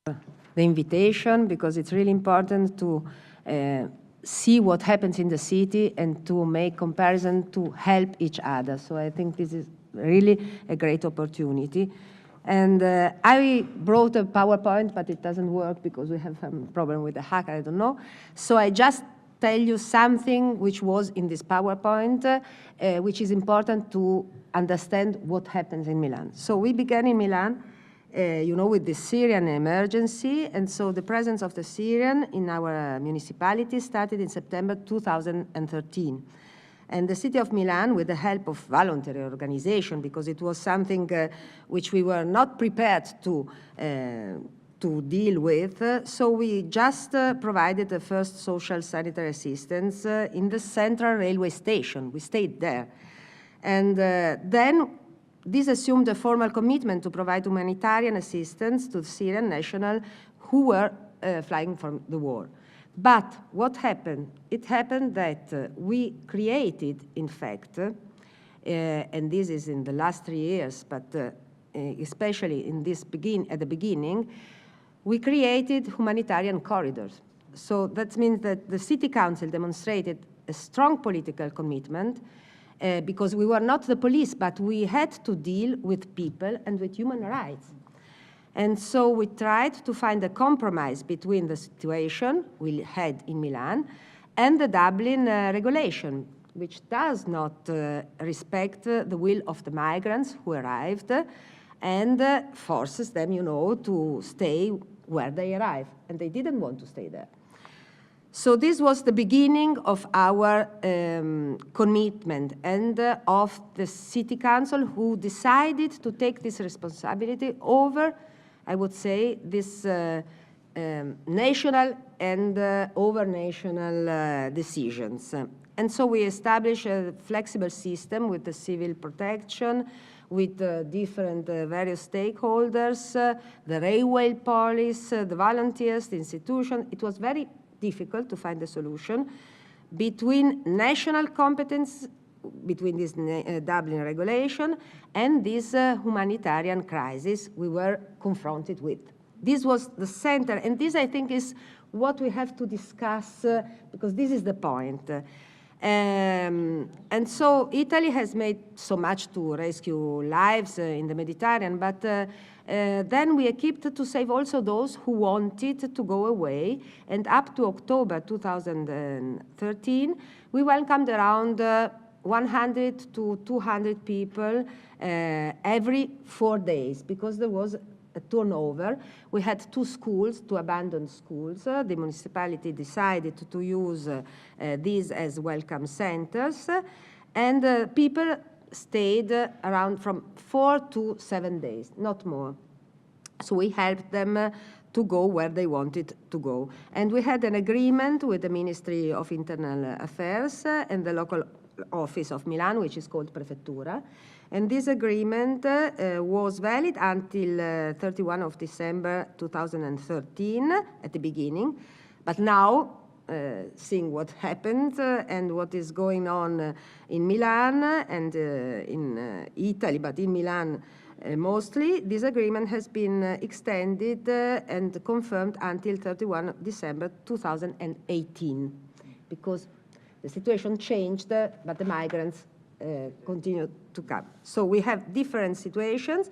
the invitation, because it's really important to see what happens in the city and to make comparison to help each other. So I think this is really a great opportunity. And I brought a PowerPoint, but it doesn't work because we have some problem with the hacker, I don't know. So I just tell you something which was in this PowerPoint, which is important to understand what happens in Milan. So we began in Milan, you know, with the Syrian emergency, and so the presence of the Syrian in our municipality started in September 2013. And the city of Milan, with the help of voluntary organization, because it was something which we were not prepared to deal with, so we just provided the first social sanitary assistance in the central railway station. We stayed there. And then this assumed a formal commitment to provide humanitarian assistance to the Syrian nationals who were flying from the war. But what happened? It happened that we created, in fact, and this is in the last 3 years, but especially in this at the beginning, we created humanitarian corridors. So that means that the city council demonstrated a strong political commitment because we were not the police, but we had to deal with people and with human rights. And so we tried to find a compromise between the situation we had in Milan and the Dublin regulation, which does not respect the will of the migrants who arrived and forces them, you know, to stay where they arrive. And they didn't want to stay there. So this was the beginning of our commitment and of the city council, who decided to take this responsibility over, I would say, this national and over-national decisions. And so we established a flexible system with the civil protection, with different various stakeholders, the railway police, the volunteers, the institution. It was very difficult to find a solution between national competence, between this Dublin regulation and this humanitarian crisis we were confronted with. This was the center, and this, I think, is what we have to discuss, because this is the point. And so Italy has made so much to rescue lives in the Mediterranean, but then we equipped to save also those who wanted to go away. And up to October 2013, we welcomed around 100 to 200 people every 4 days, because there was a turnover. We had 2 schools, 2 abandoned schools. The municipality decided to use these as welcome centers, and people stayed around from 4 to 7 days, not more. So we helped them to go where they wanted to go. And we had an agreement with the Ministry of Internal Affairs and the local office of Milan, which is called Prefettura. And this agreement was valid until 31 of December 2013 at the beginning. But now, seeing what happened and what is going on in Milan and in Italy, but in Milan mostly, this agreement has been extended and confirmed until 31 December 2018, because the situation changed, but the migrants continue to come. So we have different situations.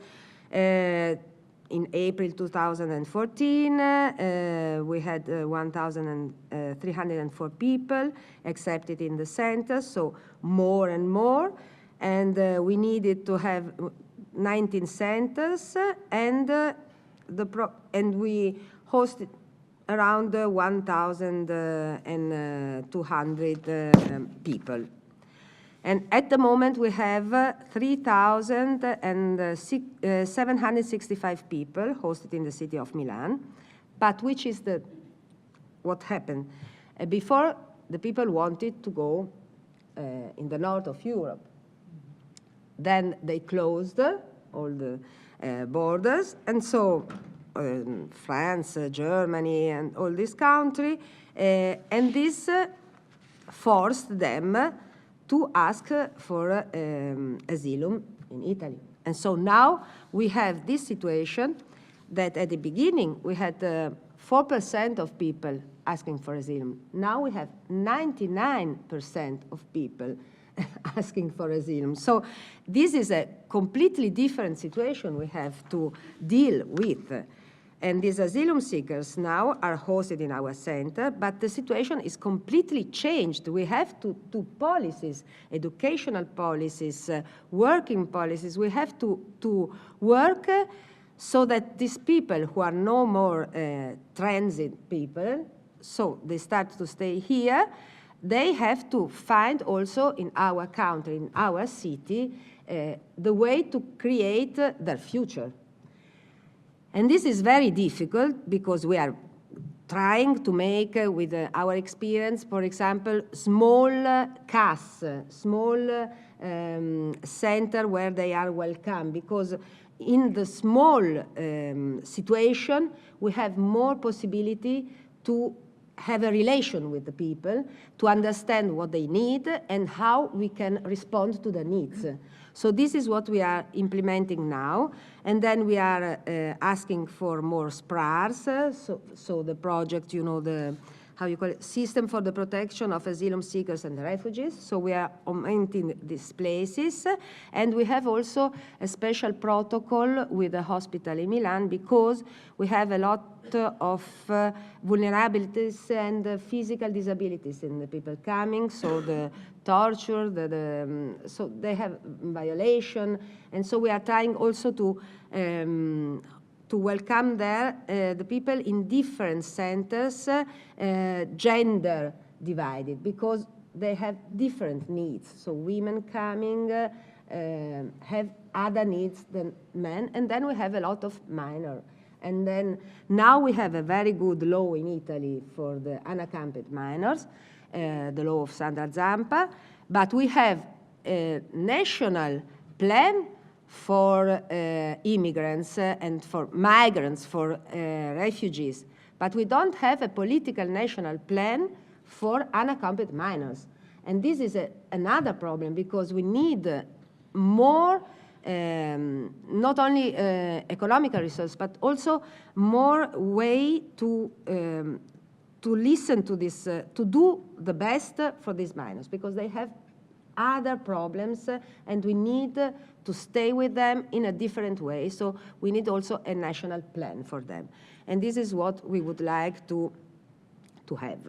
In April 2014, we had 1,304 people accepted in the center, so more and more. And we needed to have 19 centers, and we hosted around 1,200 people. And at the moment, we have 3,765 people hosted in the city of Milan. But which is what happened? Before, the people wanted to go in the north of Europe. Then they closed all the borders. And so France, Germany, and all this country, and this forced them to ask for asylum in Italy. And so now we have this situation. that at the beginning we had 4% of people asking for asylum. Now we have 99% of people asking for asylum. So this is a completely different situation we have to deal with. And these asylum seekers now are hosted in our center, but the situation is completely changed. We have to do policies, educational policies, working policies. We have to work so that these people who are no more transit people, so they start to stay here, they have to find also in our country, in our city, the way to create their future. And this is very difficult because we are trying to make, with our experience, for example, small CAS, small center where they are welcome, because in the small situation, we have more possibility to have a relation with the people, to understand what they need and how we can respond to the needs. So this is what we are implementing now. And then we are asking for more SPRARs, so the project, you know, the, how you call it, System for the Protection of Asylum Seekers and Refugees. So we are augmenting these places. And we have also a special protocol with the hospital in Milan because we have a lot of vulnerabilities and physical disabilities in the people coming, so the torture, so they have violation, and so we are trying also to welcome there the people in different centers, gender divided, because they have different needs. So women coming have other needs than men, and then we have a lot of minor. And then now we have a very good law in Italy for the unaccompanied minors, the law of Sandra Zampa, but we have a national plan for immigrants and for migrants, for refugees, but we don't have a political national plan for unaccompanied minors. And this is another problem because we need more not only economical resource, but also more way to listen to this, to do the best for these minors, because they have other problems and we need to stay with them in a different way. So we need also a national plan for them. And this is what we would like to have.